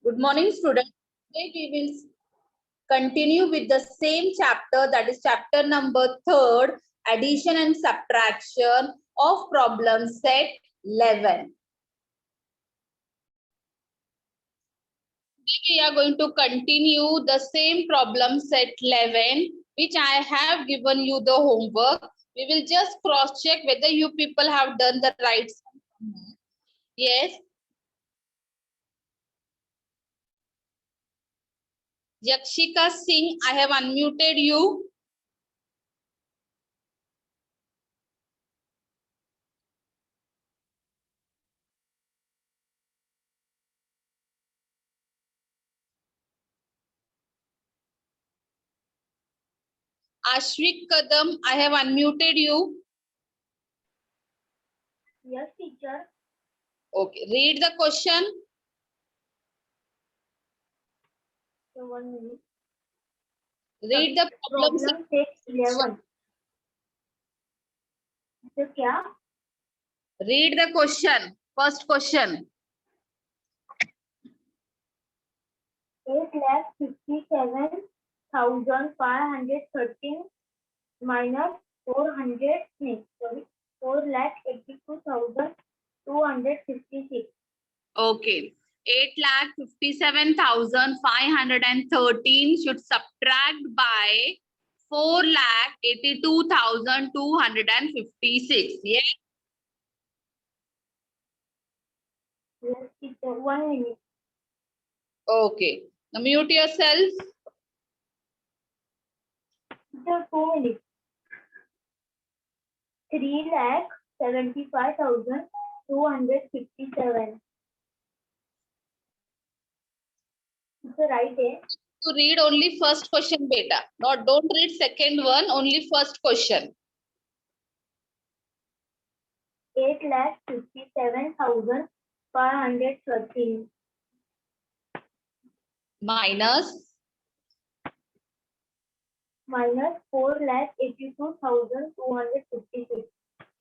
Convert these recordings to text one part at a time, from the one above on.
Good morning, students. Today we will continue with the same chapter, that is chapter number 3, addition and subtraction of problem set 11. Today we are going to continue the same problem set 11, which I have given you the homework. We will just cross check whether you people have done the right sum. Yes. Yakshika Singh, I have unmuted you. Ashwik Kadam, I have unmuted you. Yes, teacher. Okay, read the question. So 1 minute. Read the problem. Problem set 11. तो क्या? Read the question. First question. 8,57,513 minus 4,82,256. Okay. 8,57,513 should subtract by 4,82,256. Yes. Yes, teacher. 1 minute. Okay. Now mute yourself. Teacher, 2 minutes. 3,75,257. Teacher, right है? To read only first question, beta. Not don't read second one. Only first question. 8,57,513 Minus. minus 4,82,256.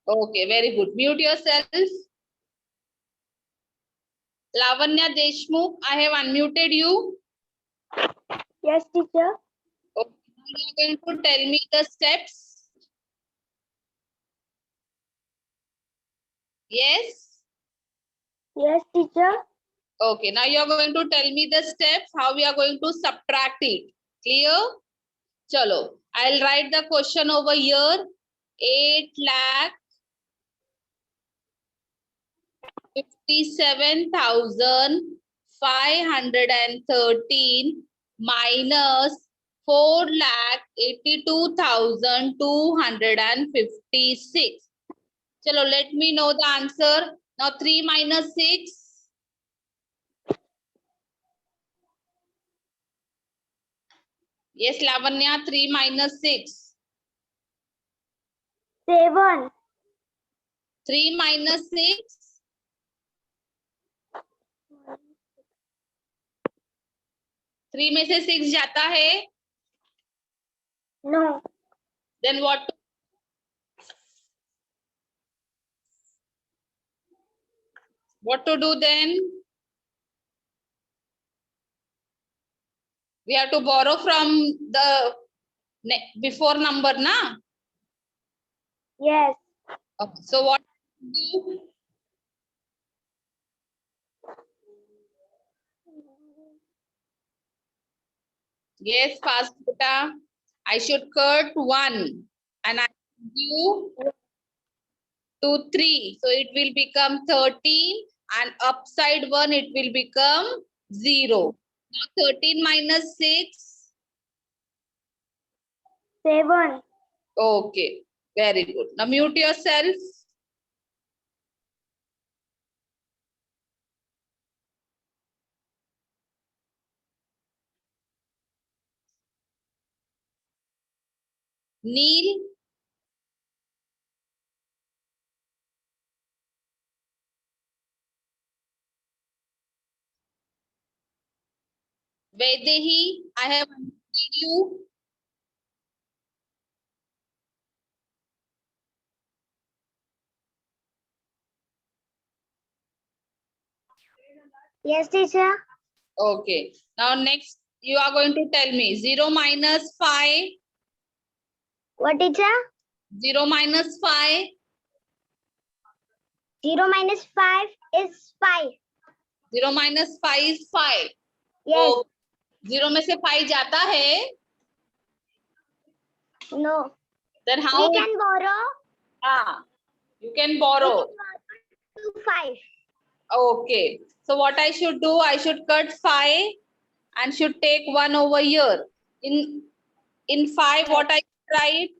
Okay, very good. Mute yourself. Lavanya Deshmukh, I have unmuted you. Yes, teacher. Okay, now you are going to tell me the steps. Yes? Yes, teacher. Okay, now you are going to tell me the steps, how we are going to subtract it. Clear? Chalo, I'll write the question over here. 8,57,513 minus 4,82,256. Chalo, let me know the answer. Now 3 minus 6. Yes, Lavanya, 3 minus 6. 7. 3 minus 6. 3 में से 6 जाता है. No. Then what to do then? We have to borrow from the before number, na? Yes. Okay. So what do? Yes, fast beta. I should cut 1 and I do 2, 3. So it will become 13 and upside 1 it will become 0. Now 13 minus 6. 7. Okay, very good. Now mute yourself. Neil. Vedehi, I have unmuted you. Yes, teacher. Okay. Now next you are going to tell me 0 minus 5. What, teacher? 0 minus 5. 0 minus 5 is 5. 0 minus 5 is 5. Yes. तो 0 में से 5 जाता है. No. Then how? We can borrow. You can We borrow. can borrow 5. Okay. So what I should do? I should cut 5 and should take 1 over here. In 5, what I write?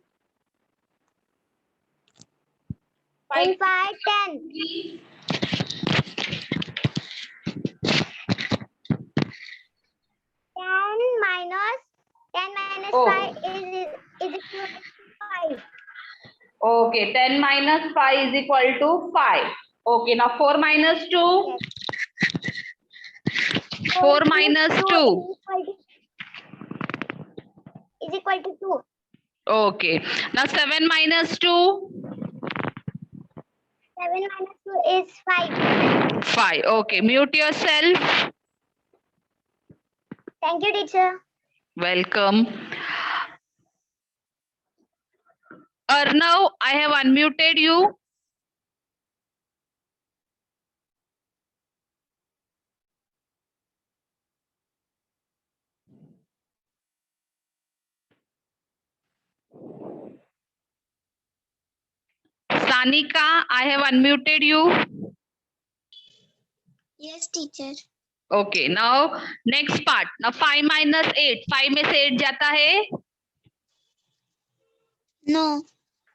In 5, 10. 10 minus Oh. 5 is equal to 5. Okay, 10 minus 5 is equal to 5. Okay, now 4 minus 2. Yes. 4 minus 2. Is equal to 2. Okay, now 7 minus 2. 7 minus 2 is 5. 5. Okay, mute yourself. Thank you, teacher. Welcome. Arnav, I have unmuted you. Sanika, I have unmuted you. Yes, teacher. Okay, now next part. Now 5 minus 8. 5 में से 8 जाता है. No.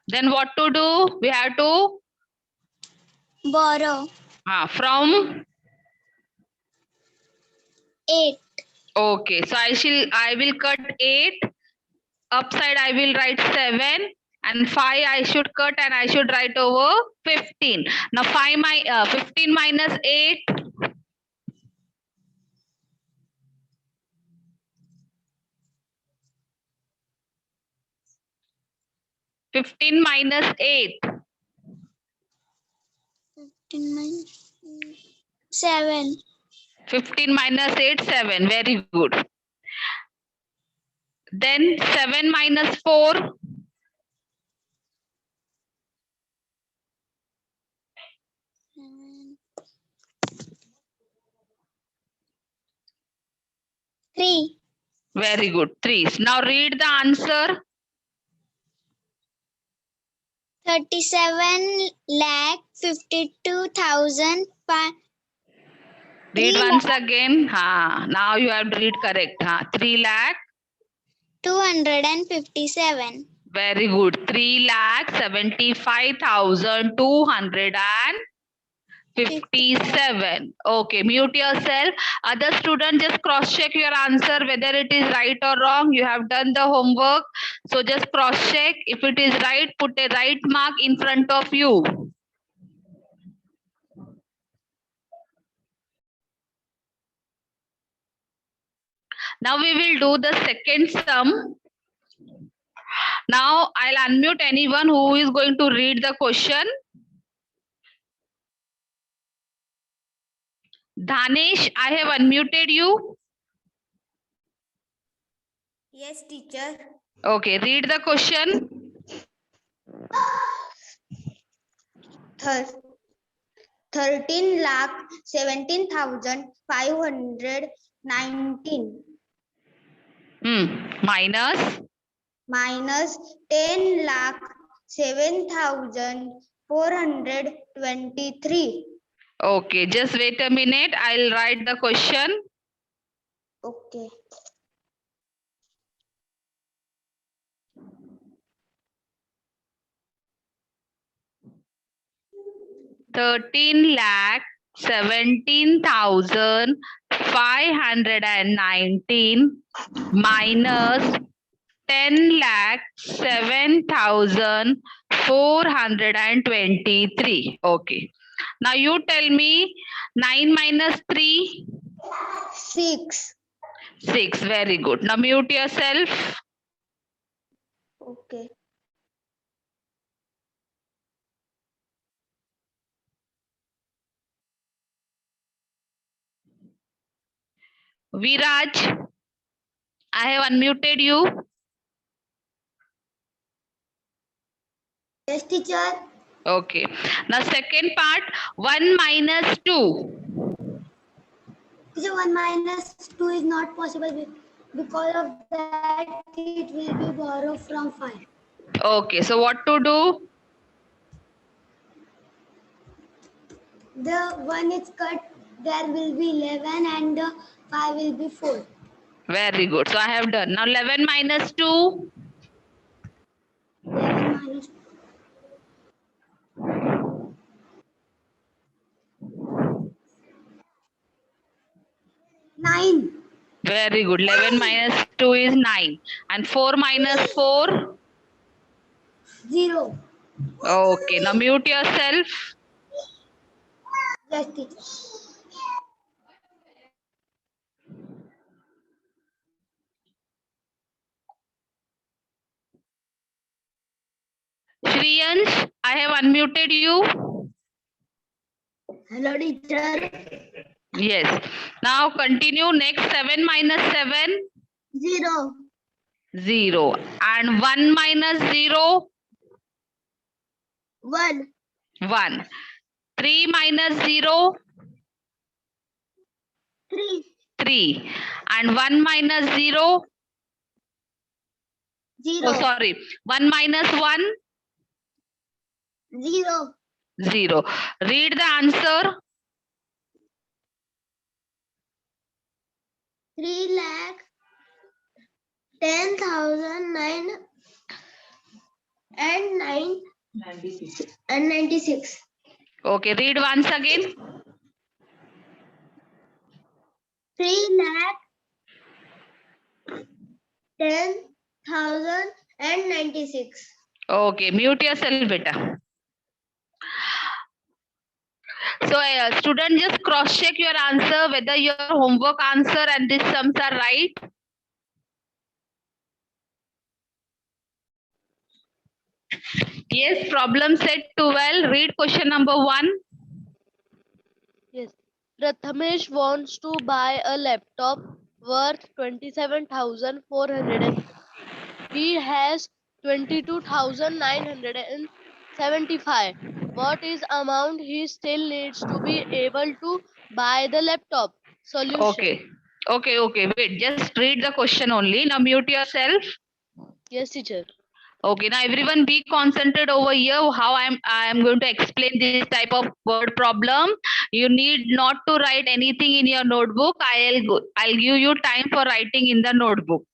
Then what to do? We have to Borrow. from 8. Okay, so I will cut 8. Upside I will write 7 and 5 I should cut and I should write over 15. Now 15 minus 8. 15 minus 8. 15 minus 7. 15 minus 8, 7. Very good. Then 7 minus 4. 3. Very good. 3. Now read the answer. 37 lakh 52,000. Read once again. Now you have to read correct. 3 lakh. 257. Very good. 3,75,257. Okay, mute yourself. Other student, just cross check your answer whether it is right or wrong. You have done the homework. So just cross check. If it is right, put a right mark in front of you. Now we will do the second sum. Now I'll unmute anyone who is going to read the question. Dhanesh, I have unmuted you. Yes, teacher. Okay, read the question. 13 lakh 17,519 Minus. minus 10 lakh 7,423. Okay, just wait a minute. I'll write the question. Okay. $13,17,519 minus 10,07,423. Okay. Now you tell me 9 minus 3. 6. 6. Very good. Now mute yourself. Okay. Viraj, I have unmuted you. Yes, teacher. Okay. Now second part, 1 minus 2. Teacher, 1 minus 2 is not possible because of that it will be borrowed from 5. Okay, so what to do? The 1 is cut, there will be 11 and the 5 will be 4. Very good. So I have done. Now 11 minus 2. 11 minus 9. Very good. 11 minus 2 is 9. And 4 minus 4? 0. Okay, now mute yourself. Yes, teacher. Shriyansh, I have unmuted you. Hello, teacher. Yes. Now continue. Next 7 minus 7? 0. 0. And 1 minus 0? 1. 1. 3 minus 0? 3. 3. And 1 minus 0? 0. Oh, sorry. 1 minus 1? 0. 0. Read the answer. 3 lakh 10,009 and 96. Okay, read once again. 3 lakh 10,096. Okay, mute yourself, beta. So, student, just cross check your answer whether your homework answer and these sums are right. Yes, problem set 12. Read question number 1. Yes. Prathamesh wants to buy a laptop worth 27,400. He has 22,975. What is amount he still needs to be able to buy the laptop? Solution. Okay. Wait, just read the question only. Now mute yourself. Yes, teacher. Okay, now everyone be concentrated over here how I am going to explain this type of word problem. You need not to write anything in your notebook. I'll give you time for writing in the notebook.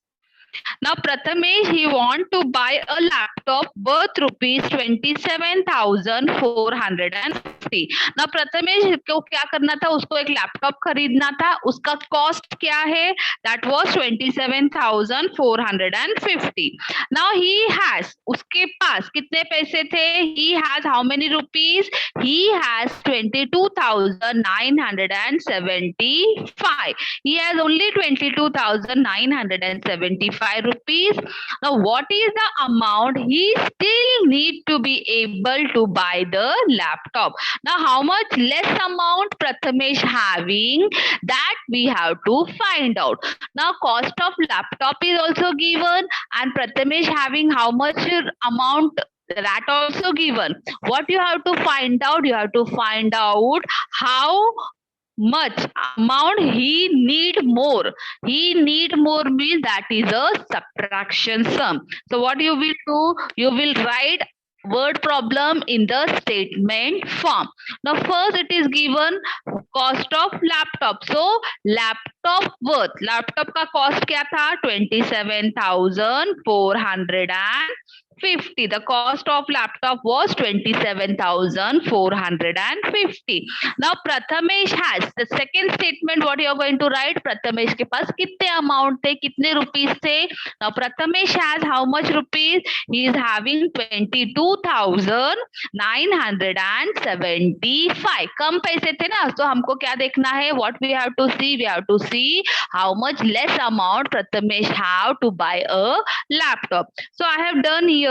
Now Prathamesh, he want to buy a laptop worth rupees 27,450. Now Prathamesh को क्या करना था, उसको एक laptop खरीदना था. उसका cost क्या है? That was 27,450. Now he has, उसके पास कितने पैसे थे? He has how many rupees? He has 22,975. He has only 22,975 rupees. Now, what is the amount he still need to be able to buy the laptop? Now, how much less amount Prathamesh having, that we have to find out. Now, cost of laptop is also given, and Prathamesh having how much amount, that also given. What you have to find out? You have to find out how much amount he need more. He need more means that is a subtraction sum. So what you will do? You will write word problem in the statement form. Now first it is given cost of laptop. So laptop worth, laptop का cost क्या था? 27,450. The cost of laptop was 27,450. Now Prathamesh has the second statement. What you are going to write? Prathamesh के पास कितने amount थे, कितने rupees थे? Now Prathamesh has how much rupees? He is having 22,975. कम पैसे थे ना, तो हमको क्या देखना है? What we have to see? We have to see how much less amount Prathamesh have to buy a laptop. So I have done here.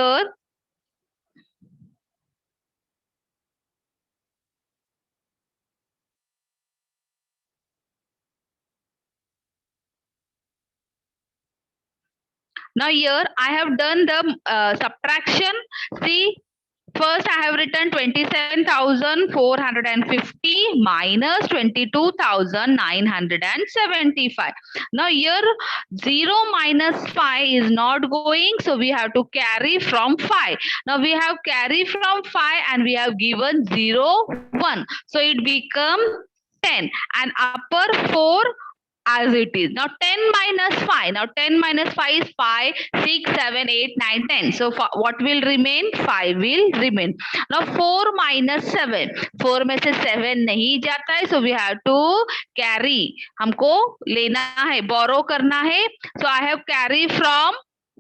Now here I have done the subtraction. See, first I have written 27,450 minus 22,975. Now here 0 minus 5 is not going, so we have to carry from 5. Now we have carry from 5 and we have given 0, 1. So it become 10 and upper 4 as it is. Now 10 minus 5. Now 10 minus 5 is 5, 6, 7, 8, 9, 10. So what will remain? 5 will remain. Now 4 minus 7. 4 में से 7 नहीं जाता है. So we have to carry. हमको लेना है, borrow करना है. So I have carry from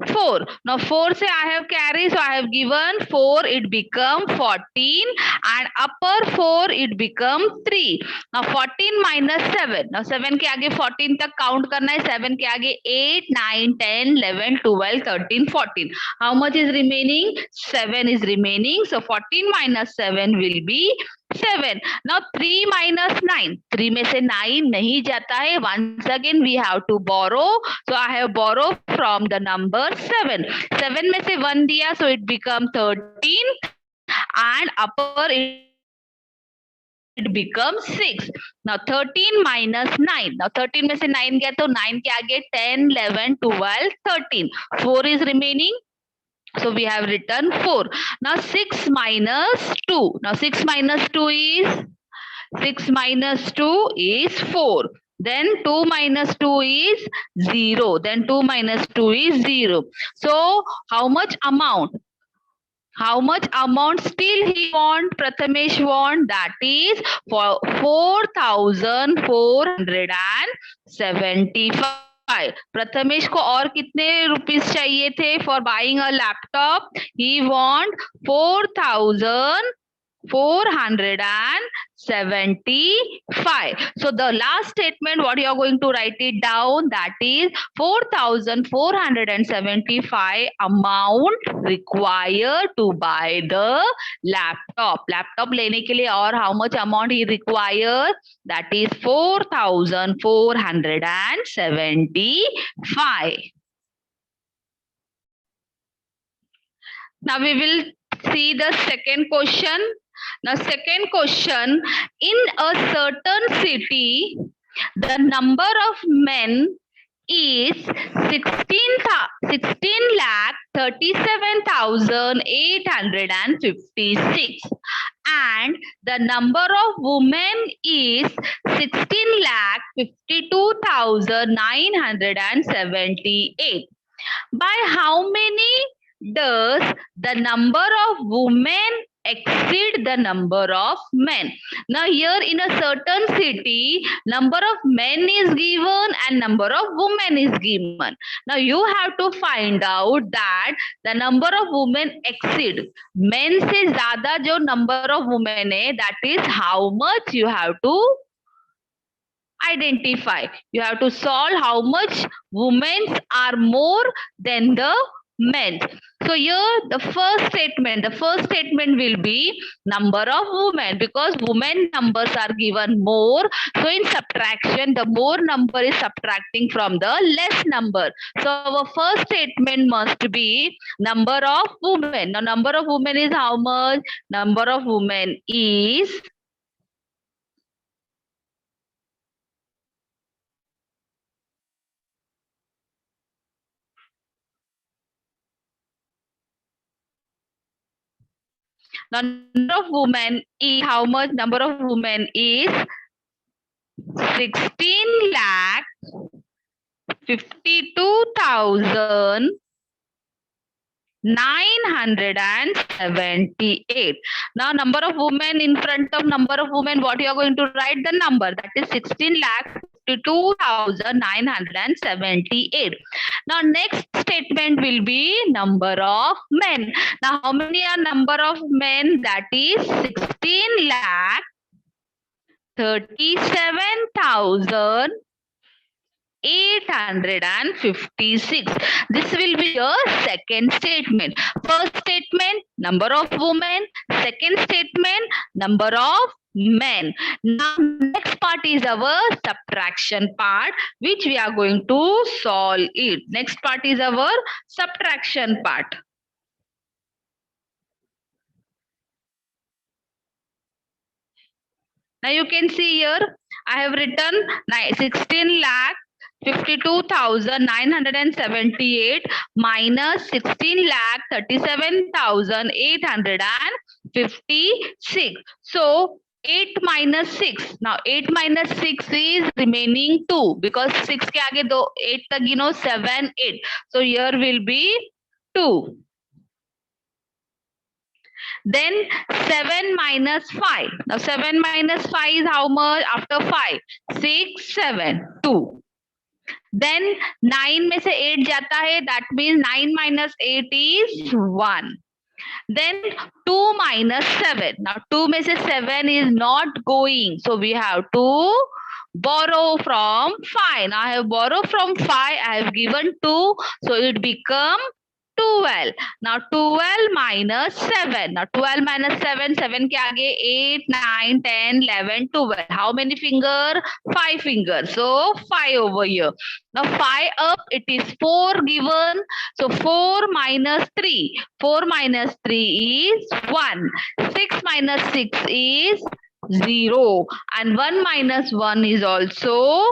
4. Now 4 say I have carry, so I have given 4, it become 14 and upper 4 it become 3. Now 14 minus 7. Now 7 के आगे 14 तक count करना है. 7 के आगे 8, 9, 10, 11, 12, 13, 14. How much is remaining? 7 is remaining. So 14 minus 7 will be 7. Now 3 minus 9. 3 में से 9 नहीं जाता है. Once again we have to borrow. So I have borrowed from the number 7. 7 में से 1 दिया, so it become 13 and upper it becomes 6. Now 13 minus 9. Now 13 में से 9 गया, तो 9 के आगे 10, 11, 12, 13. 4 is remaining. So we have written 4. Now 6 minus 2. Now 6 minus 2 is 4. Then 2 minus 2 is 0. Then 2 minus 2 is 0. So how much amount? How much amount still he want? Prathamesh want, that is for 4,475. Prathamesh को और कितने rupees चाहिए थे for buying a laptop? He want 4,475. So the last statement, what you are going to write it down, that is 4,475 amount required to buy the laptop. Laptop लेने के लिए और how much amount he required? That is 4,475. Now we will see the second question. Now second question, in a certain city, the number of men is 16,37,856 and the number of women is 16,52,978. By how many does the number of women exceed the number of men? Now here in a certain city, number of men is given and number of women is given. Now you have to find out that the number of women exceed. Men से ज़्यादा जो number of women है, that is how much you have to identify. You have to solve how much women are more than the men. So here the first statement will be number of women, because women numbers are given more. So in subtraction, the more number is subtracting from the less number. So our first statement must be number of women. Now number of women is how much? Number of women is number of women is how much? Number of women is 16,52,978. Now number of women in front of number of women, what you are going to write? The number, that is 16,52,978. Now next statement will be number of men. Now how many are number of men? That is 16,37,000 856. This will be your second statement. First statement, number of women. Second statement, number of men. Now next part is our subtraction part, which we are going to solve it. Next part is our subtraction part. Now you can see here, I have written 16 lakh 52,978 minus 16 lakh 37,856. So 8 minus 6. Now 8 minus 6 is remaining 2 because 6 ke aage 8 tak 7, 8. So here will be 2. Then 7 minus 5. Now 7 minus 5 is how much after 5? 6, 7, 2. Then 9 में से 8 जाता है, that means 9 minus 8 is 1. Then 2 minus 7. Now 2 में से 7 is not going. So we have to borrow from 5. Now I have borrowed from 5. I have given 2. So it become 12. Now 12 minus 7. Now 12 minus 7. 7 के आगे 8, 9, 10, 11, 12. How many finger? 5 fingers. So 5 over here. Now 5 up, it is 4 given. So 4 minus 3. 4 minus 3 is 1. 6 minus 6 is 0. And 1 minus 1 is also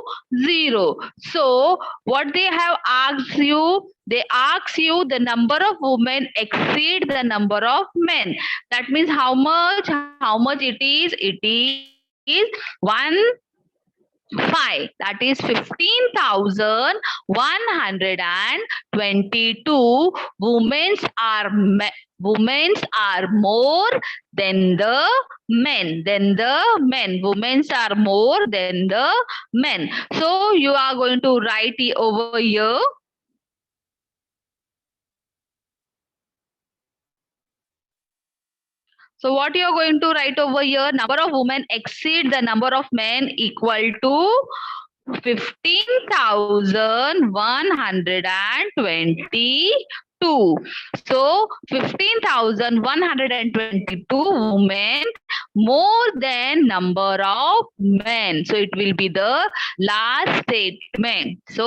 0. So what they have asked you? They ask you the number of women exceed the number of men. That means how much? How much it is? It is 5. That is 15,122 women are more than the men. Women are more than the men. So you are going to write it over here. So what you are going to write over here? Number of women exceed the number of men equal to 15,122. So 15,122 women more than number of men. So it will be the last statement.